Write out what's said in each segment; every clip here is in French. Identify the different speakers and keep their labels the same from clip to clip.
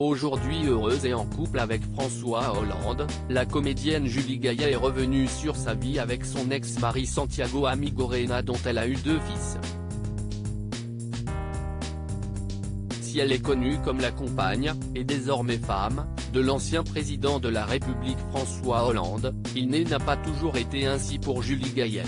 Speaker 1: Aujourd'hui heureuse et en couple avec François Hollande, la comédienne Julie Gaillet est revenue sur sa vie avec son ex-mari Santiago Amigorena dont elle a eu 2 fils. Si elle est connue comme la compagne, et désormais femme, de l'ancien président de la République François Hollande, il n'a pas toujours été ainsi pour Julie Gaillet.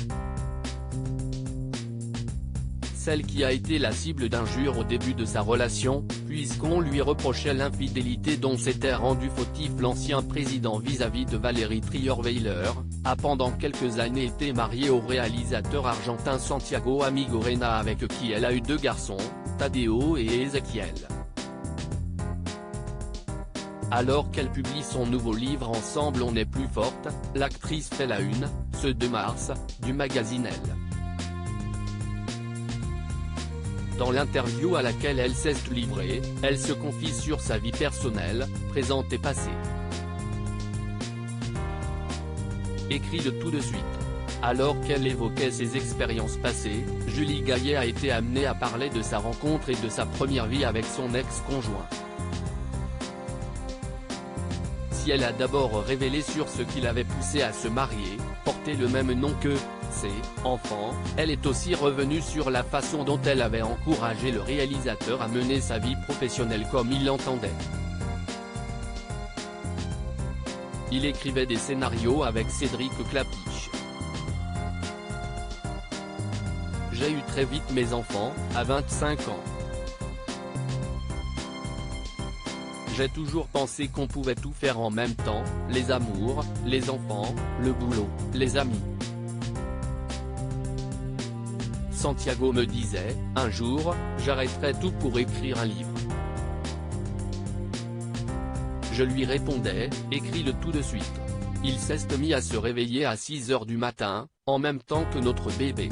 Speaker 1: Celle qui a été la cible d'injures au début de sa relation, puisqu'on lui reprochait l'infidélité dont s'était rendu fautif l'ancien président vis-à-vis de Valérie Trierweiler, a pendant quelques années été mariée au réalisateur argentin Santiago Amigorena avec qui elle a eu 2 garçons, Tadeo et Ezequiel. Alors qu'elle publie son nouveau livre Ensemble on est plus forte, l'actrice fait la une, ce 2 mars, du magazine Elle. Dans l'interview à laquelle elle s'est livrée, elle se confie sur sa vie personnelle, présente et passée. Écrit de tout de suite. Alors qu'elle évoquait ses expériences passées, Julie Gaillet a été amenée à parler de sa rencontre et de sa première vie avec son ex-conjoint. Si elle a d'abord révélé sur ce qui l'avait poussé à se marier, porter le même nom que ses enfants, elle est aussi revenue sur la façon dont elle avait encouragé le réalisateur à mener sa vie professionnelle comme il l'entendait. Il écrivait des scénarios avec Cédric Klapisch. J'ai eu très vite mes enfants, à 25 ans. J'ai toujours pensé qu'on pouvait tout faire en même temps, les amours, les enfants, le boulot, les amis. Santiago me disait, un jour, j'arrêterai tout pour écrire un livre. Je lui répondais, écris-le tout de suite. Il s'est mis à se réveiller à 6 h du matin, en même temps que notre bébé.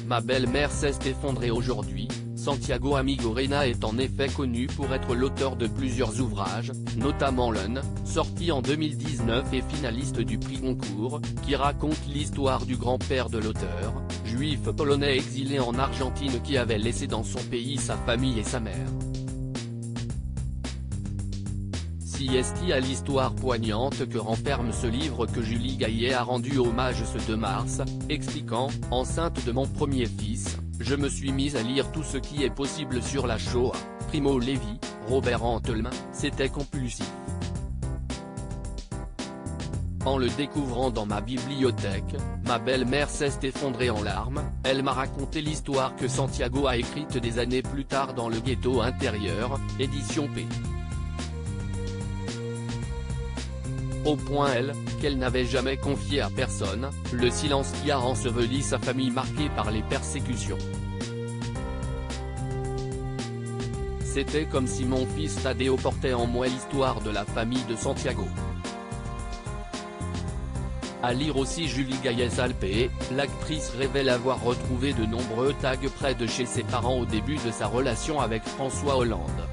Speaker 1: Ma belle-mère s'est effondrée aujourd'hui. Santiago Amigorena est en effet connu pour être l'auteur de plusieurs ouvrages, notamment l'un, sorti en 2019 et finaliste du prix Goncourt, qui raconte l'histoire du grand-père de l'auteur, juif polonais exilé en Argentine qui avait laissé dans son pays sa famille et sa mère. Si est-il à l'histoire poignante que renferme ce livre que Julie Gaillet a rendu hommage ce 2 mars, expliquant, enceinte de mon premier fils, je me suis mise à lire tout ce qui est possible sur la Shoah, Primo Levi, Robert Antelme, c'était compulsif. En le découvrant dans ma bibliothèque, ma belle-mère s'est effondrée en larmes, elle m'a raconté l'histoire que Santiago a écrite des années plus tard dans le ghetto intérieur, édition P. Au point qu'elle n'avait jamais confié à personne, le silence qui a enseveli sa famille marquée par les persécutions. C'était comme si mon fils Tadeo portait en moi l'histoire de la famille de Santiago. À lire aussi Julie Gaillet Salpé, l'actrice révèle avoir retrouvé de nombreux tags près de chez ses parents au début de sa relation avec François Hollande.